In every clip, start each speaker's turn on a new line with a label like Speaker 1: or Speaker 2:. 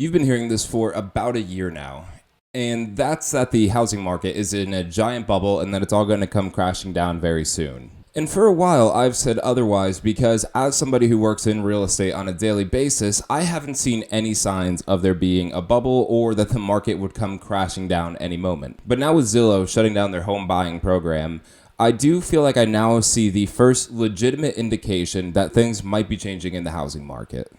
Speaker 1: You've been hearing this for about a year now, and that's that the housing market is in a giant bubble and that it's all going to come crashing down very soon. And for a while, I've said otherwise because as somebody who works in real estate on a daily basis, I haven't seen any signs of there being a bubble or that the market would come crashing down any moment. But now with Zillow shutting down their home buying program, I do feel like I now see the first legitimate indication that things might be changing in the housing market.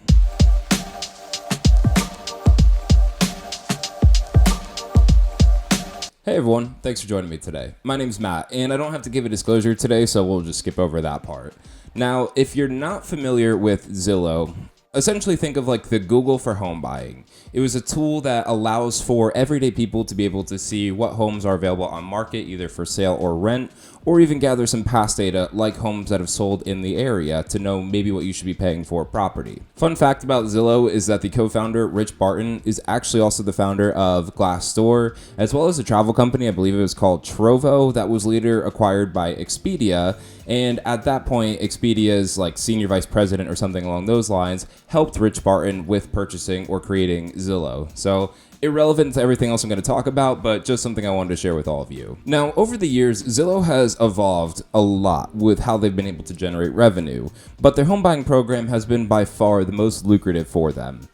Speaker 1: Hey everyone, thanks for joining me today. My name's Matt, and I don't have to give a disclosure today, so we'll just skip over that part. Now, if you're not familiar with Zillow, essentially think of like the Google for home buying. It was a tool that allows for everyday people to be able to see what homes are available on market, either for sale or rent, or even gather some past data like homes that have sold in the area to know maybe what you should be paying for a property. Fun fact about Zillow is that the co-founder, Rich Barton, is actually also the founder of Glassdoor, as well as a travel company, I believe it was called Trovo, that was later acquired by Expedia. And at that point, Expedia's like senior vice president or something along those lines helped Rich Barton with purchasing or creating Zillow. So irrelevant to everything else I'm going to talk about, but just something I wanted to share with all of you. Now, over the years, Zillow has evolved a lot with how they've been able to generate revenue, but their home buying program has been by far the most lucrative for them.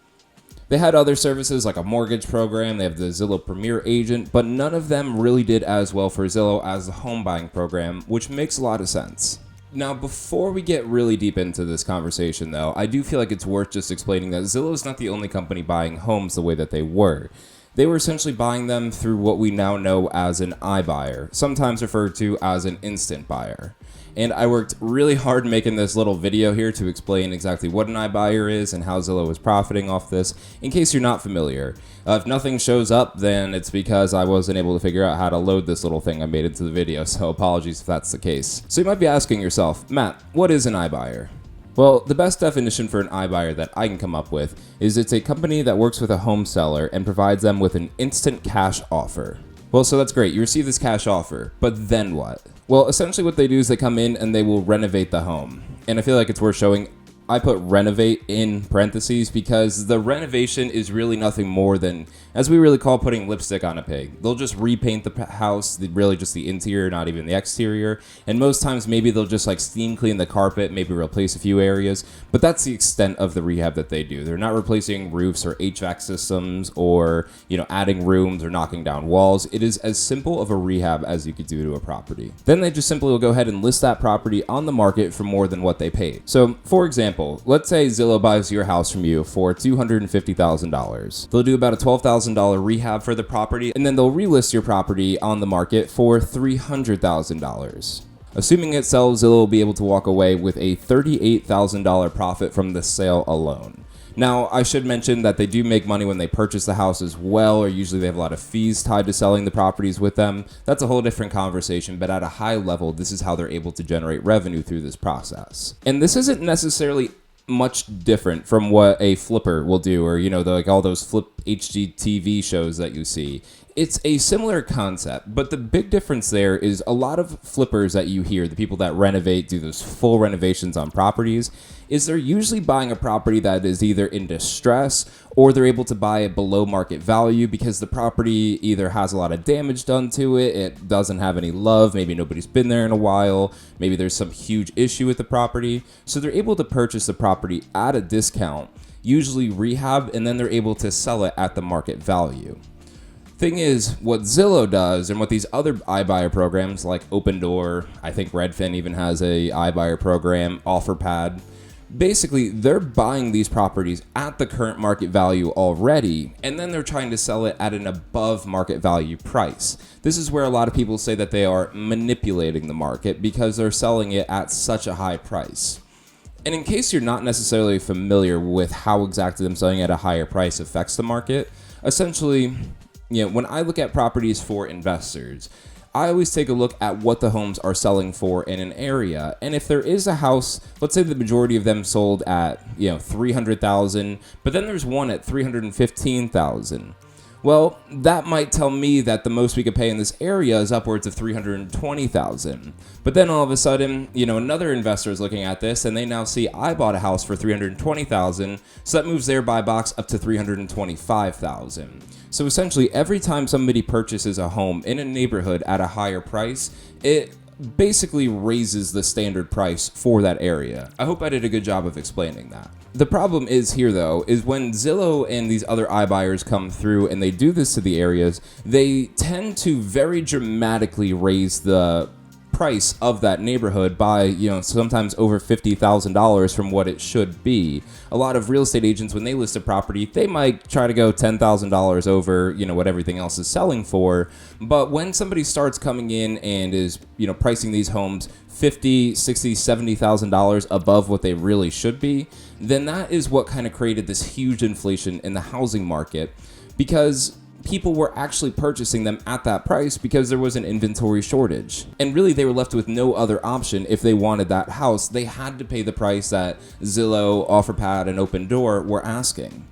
Speaker 1: They had other services like a mortgage program, they have the Zillow Premier Agent, but none of them really did as well for Zillow as the home buying program, which makes a lot of sense. Now, before we get really deep into this conversation though, I do feel like it's worth just explaining that Zillow is not the only company buying homes the way that they were. They were essentially buying them through what we now know as an iBuyer, sometimes referred to as an instant buyer. And I worked really hard making this little video here to explain exactly what an iBuyer is and how Zillow is profiting off this, in case you're not familiar. If nothing shows up, then it's because I wasn't able to figure out how to load this little thing I made into the video, so apologies if that's the case. So you might be asking yourself, Matt, what is an iBuyer? Well, the best definition for an iBuyer that I can come up with is it's a company that works with a home seller and provides them with an instant cash offer. Well, so that's great. You receive this cash offer, but then what? Well, essentially what they do is they come in and they will renovate the home. And I feel like it's worth showing. I put renovate in parentheses because the renovation is really nothing more than, as we really call, putting lipstick on a pig. They'll just repaint the house, really just the interior, not even the exterior. And most times maybe they'll just like steam clean the carpet, maybe replace a few areas. But that's the extent of the rehab that they do. They're not replacing roofs or HVAC systems or, adding rooms or knocking down walls. It is as simple of a rehab as you could do to a property. Then they just simply will go ahead and list that property on the market for more than what they paid. So, for example, let's say Zillow buys your house from you for $250,000. They'll do about a $12,000 rehab for the property, and then they'll relist your property on the market for $300,000. Assuming it sells, Zillow will be able to walk away with a $38,000 profit from the sale alone. Now, I should mention that they do make money when they purchase the house as well, or usually they have a lot of fees tied to selling the properties with them. That's a whole different conversation, but at a high level, this is how they're able to generate revenue through this process. And this isn't necessarily much different from what a flipper will do, or, like all those flip HGTV shows that you see. It's a similar concept, but the big difference there is a lot of flippers that you hear, the people that renovate, do those full renovations on properties, is they're usually buying a property that is either in distress or they're able to buy it below market value because the property either has a lot of damage done to it, it doesn't have any love, maybe nobody's been there in a while, maybe there's some huge issue with the property. So they're able to purchase the property at a discount, usually rehab, and then they're able to sell it at the market value. Thing is, what Zillow does and what these other iBuyer programs like Open Door, I think Redfin even has a iBuyer program, OfferPad, basically they're buying these properties at the current market value already, and then they're trying to sell it at an above market value price. This is where a lot of people say that they are manipulating the market because they're selling it at such a high price. And in case you're not necessarily familiar with how exactly them selling at a higher price affects the market, essentially, when I look at properties for investors, I always take a look at what the homes are selling for in an area. And if there is a house, let's say the majority of them sold at, $300,000, but then there's one at $315,000. Well, that might tell me that the most we could pay in this area is upwards of $320,000. But then all of a sudden, another investor is looking at this and they now see I bought a house for $320,000, so that moves their buy box up to $325,000. So essentially, every time somebody purchases a home in a neighborhood at a higher price, it basically raises the standard price for that area. I hope I did a good job of explaining that. The problem is here, though, is when Zillow and these other iBuyers come through and they do this to the areas, they tend to very dramatically raise the price of that neighborhood by, sometimes over $50,000 from what it should be. A lot of real estate agents, when they list a property, they might try to go $10,000 over, what everything else is selling for. But when somebody starts coming in and is, pricing these homes $50,000, $60,000, $70,000 above what they really should be, then that is what kind of created this huge inflation in the housing market, because people were actually purchasing them at that price because there was an inventory shortage. And really, they were left with no other option. If they wanted that house, they had to pay the price that Zillow, OfferPad, and Open Door were asking.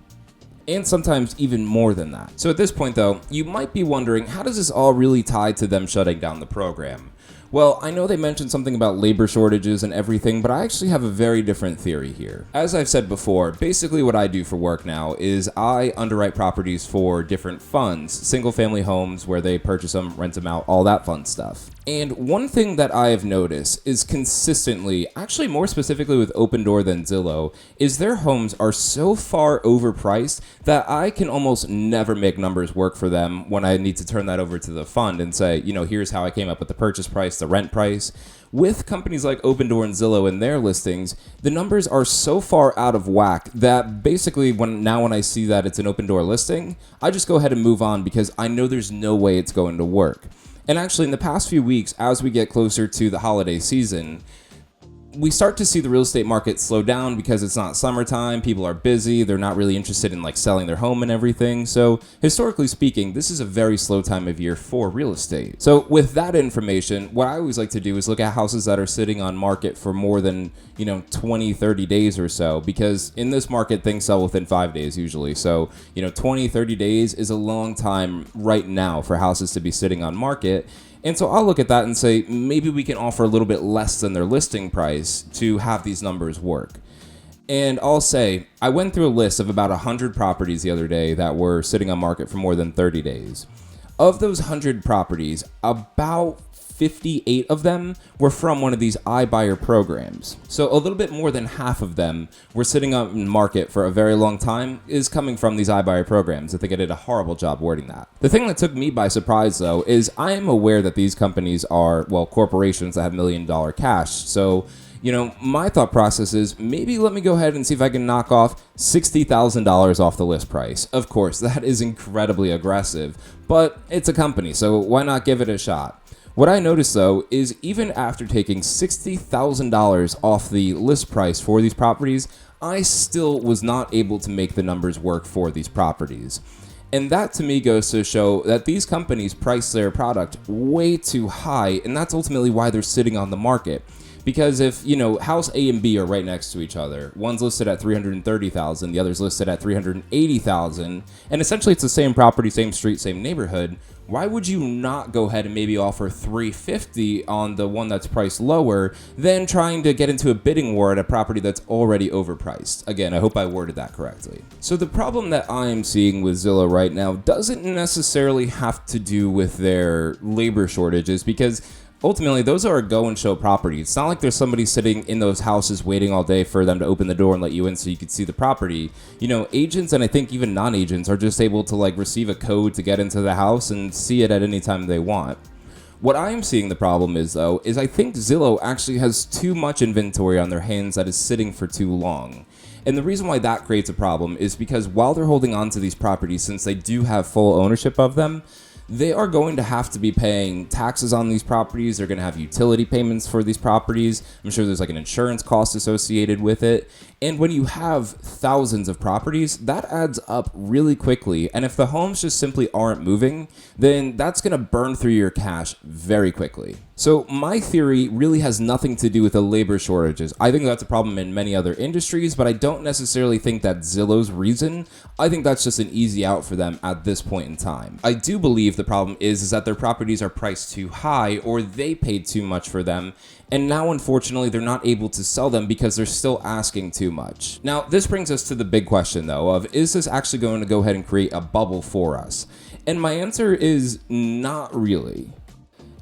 Speaker 1: And sometimes even more than that. So at this point, though, you might be wondering, how does this all really tie to them shutting down the program? Well, I know they mentioned something about labor shortages and everything, but I actually have a very different theory here. As I've said before, basically what I do for work now is I underwrite properties for different funds, single-family homes where they purchase them, rent them out, all that fun stuff. And one thing that I have noticed is consistently, actually more specifically with Open Door than Zillow, is their homes are so far overpriced that I can almost never make numbers work for them when I need to turn that over to the fund and say, here's how I came up with the purchase price, the rent price. With companies like Open Door and Zillow and their listings, the numbers are so far out of whack that basically when I see that it's an Open Door listing, I just go ahead and move on because I know there's no way it's going to work. And actually, in the past few weeks, as we get closer to the holiday season, we start to see the real estate market slow down because it's not summertime, people are busy, they're not really interested in selling their home and everything. So historically speaking, this is a very slow time of year for real estate. So with that information, what I always like to do is look at houses that are sitting on market for more than 20, 30 days or so, because in this market, things sell within 5 days usually. So 20, 30 days is a long time right now for houses to be sitting on market. And so I'll look at that and say, maybe we can offer a little bit less than their listing price to have these numbers work. And I'll say, I went through a list of about 100 properties the other day that were sitting on market for more than 30 days. Of those 100 properties, about 58 of them were from one of these iBuyer programs. So a little bit more than half of them were sitting on market for a very long time is coming from these iBuyer programs. I think I did a horrible job wording that. The thing that took me by surprise, though, is I am aware that these companies are, corporations that have $1 million cash. So, my thought process is maybe let me go ahead and see if I can knock off $60,000 off the list price. Of course, that is incredibly aggressive, but it's a company, so why not give it a shot? What I noticed, though, is even after taking $60,000 off the list price for these properties, I still was not able to make the numbers work for these properties. And that to me goes to show that these companies price their product way too high, and that's ultimately why they're sitting on the market. Because if, house A and B are right next to each other, one's listed at $330,000, the other's listed at $380,000, and essentially it's the same property, same street, same neighborhood, why would you not go ahead and maybe offer $350,000 on the one that's priced lower than trying to get into a bidding war at a property that's already overpriced? Again, I hope I worded that correctly. So the problem that I'm seeing with Zillow right now doesn't necessarily have to do with their labor shortages, because ultimately, those are a go-and-show property. It's not like there's somebody sitting in those houses waiting all day for them to open the door and let you in so you could see the property. Agents and I think even non-agents are just able to receive a code to get into the house and see it at any time they want. What I'm seeing the problem is, though, is I think Zillow actually has too much inventory on their hands that is sitting for too long. And the reason why that creates a problem is because while they're holding on to these properties, since they do have full ownership of them, they are going to have to be paying taxes on these properties. They're going to have utility payments for these properties. I'm sure there's an insurance cost associated with it. And when you have thousands of properties, that adds up really quickly. And if the homes just simply aren't moving, then that's going to burn through your cash very quickly. So my theory really has nothing to do with the labor shortages. I think that's a problem in many other industries, but I don't necessarily think that's Zillow's reason. I think that's just an easy out for them at this point in time. I do believe the problem is that their properties are priced too high, or they paid too much for them, and now unfortunately they're not able to sell them because they're still asking too much. Now this brings us to the big question though of, is this actually going to go ahead and create a bubble for us? And my answer is not really.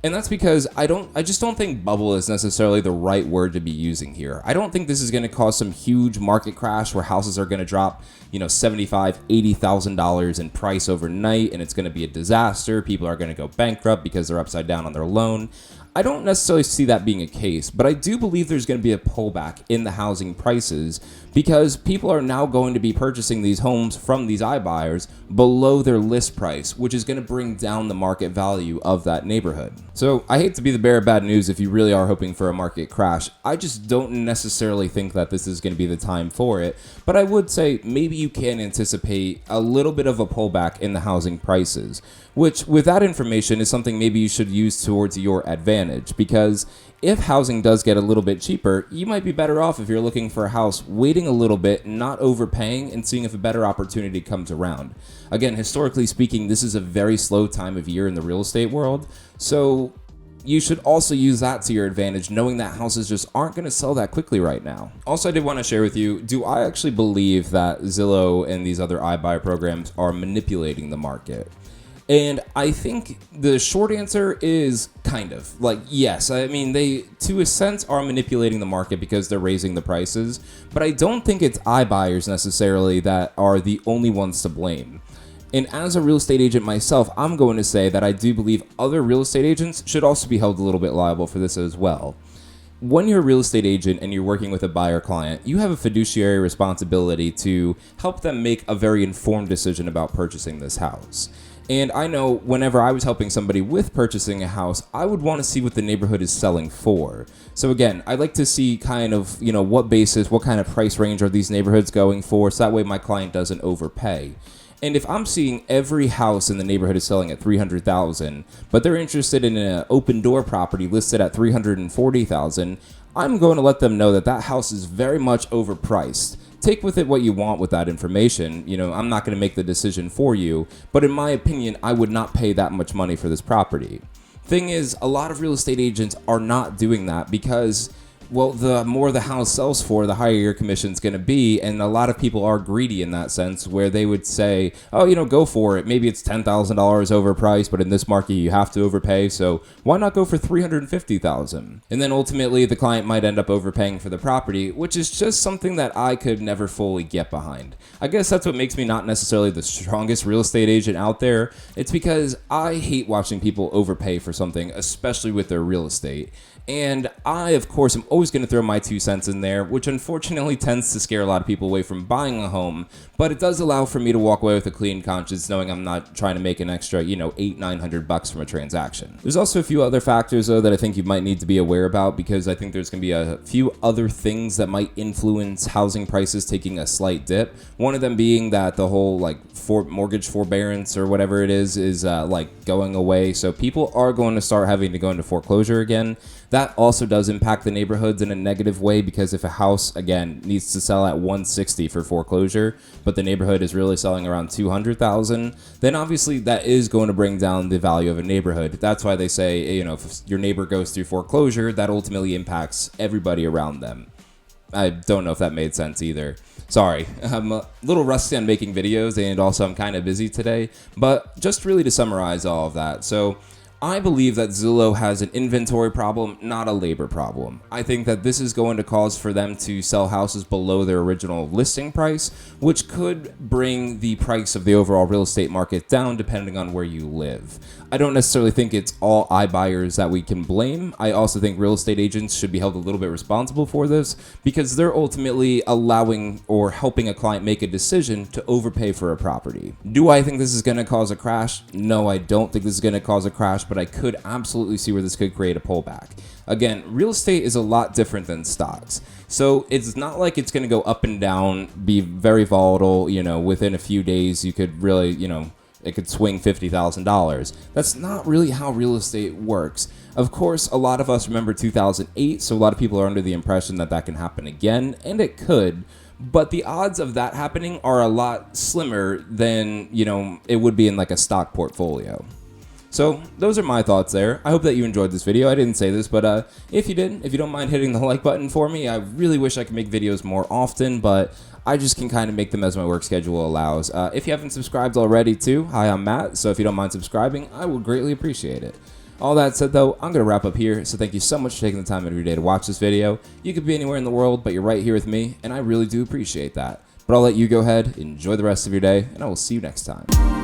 Speaker 1: And that's because I just don't think bubble is necessarily the right word to be using here. I don't think this is going to cause some huge market crash where houses are going to drop, $75,000, $80,000 in price overnight, and it's going to be a disaster. People are going to go bankrupt because they're upside down on their loan. I don't necessarily see that being a case, but I do believe there's going to be a pullback in the housing prices because people are now going to be purchasing these homes from these iBuyers below their list price, which is going to bring down the market value of that neighborhood. So I hate to be the bearer of bad news if you really are hoping for a market crash. I just don't necessarily think that this is going to be the time for it, but I would say maybe you can anticipate a little bit of a pullback in the housing prices, which with that information is something maybe you should use towards your advantage, because if housing does get a little bit cheaper, you might be better off if you're looking for a house, waiting a little bit, not overpaying, and seeing if a better opportunity comes around. Again, historically speaking, this is a very slow time of year in the real estate world, so you should also use that to your advantage, knowing that houses just aren't going to sell that quickly right now. Also, I did want to share with you, do I actually believe that Zillow and these other iBuy programs are manipulating the market? And I think the short answer is kind of. Yes, I mean, they, to a sense, are manipulating the market because they're raising the prices, but I don't think it's iBuyers necessarily that are the only ones to blame. And as a real estate agent myself, I'm going to say that I do believe other real estate agents should also be held a little bit liable for this as well. When you're a real estate agent and you're working with a buyer client, you have a fiduciary responsibility to help them make a very informed decision about purchasing this house. And I know whenever I was helping somebody with purchasing a house, I would want to see what the neighborhood is selling for. So again, I'd like to see kind of, what basis, what kind of price range are these neighborhoods going for, so that way my client doesn't overpay. And if I'm seeing every house in the neighborhood is selling at $300,000, but they're interested in an open door property listed at $340,000, I'm going to let them know that that house is very much overpriced. Take with it what you want with that information. I'm not going to make the decision for you, but in my opinion, I would not pay that much money for this property. Thing is, a lot of real estate agents are not doing that because, well, the more the house sells for, the higher your commission's going to be, and a lot of people are greedy in that sense, where they would say, oh, go for it. Maybe it's $10,000 overpriced, but in this market you have to overpay, so why not go for $350,000? And then ultimately the client might end up overpaying for the property, which is just something that I could never fully get behind. I guess that's what makes me not necessarily the strongest real estate agent out there. It's because I hate watching people overpay for something, especially with their real estate. And I, of course, am always going to throw my 2 cents in there, which unfortunately tends to scare a lot of people away from buying a home. But it does allow for me to walk away with a clean conscience, knowing I'm not trying to make an extra, $800-900 from a transaction. There's also a few other factors, though, that I think you might need to be aware about, because I think there's going to be a few other things that might influence housing prices taking a slight dip. One of them being that the whole mortgage forbearance or whatever it is going away. So people are going to start having to go into foreclosure again. That also does impact the neighborhoods in a negative way, because if a house, again, needs to sell at $160 for foreclosure, but the neighborhood is really selling around $200,000, then obviously that is going to bring down the value of a neighborhood. That's why they say, if your neighbor goes through foreclosure, that ultimately impacts everybody around them. I don't know if that made sense either. Sorry, I'm a little rusty on making videos, and also I'm kind of busy today, but just really to summarize all of that. So I believe that Zillow has an inventory problem, not a labor problem. I think that this is going to cause for them to sell houses below their original listing price, which could bring the price of the overall real estate market down depending on where you live. I don't necessarily think it's all iBuyers that we can blame. I also think real estate agents should be held a little bit responsible for this, because they're ultimately allowing or helping a client make a decision to overpay for a property. Do I think this is going to cause a crash? No, I don't think this is going to cause a crash, but I could absolutely see where this could create a pullback. Again, real estate is a lot different than stocks. So it's not like it's going to go up and down, be very volatile, within a few days you could really, It could swing $50,000. That's not really how real estate works. Of course, a lot of us remember 2008, so a lot of people are under the impression that that can happen again, and it could. But the odds of that happening are a lot slimmer than, it would be in like a stock portfolio. So those are my thoughts there. I hope that you enjoyed this video. I didn't say this, but if you did, if you don't mind hitting the like button for me, I really wish I could make videos more often, but I just can kind of make them as my work schedule allows. If you haven't subscribed already too, hi, I'm Matt, so if you don't mind subscribing, I would greatly appreciate it. All that said though, I'm going to wrap up here, so thank you so much for taking the time every day to watch this video. You could be anywhere in the world, but you're right here with me, and I really do appreciate that. But I'll let you go ahead, enjoy the rest of your day, and I will see you next time.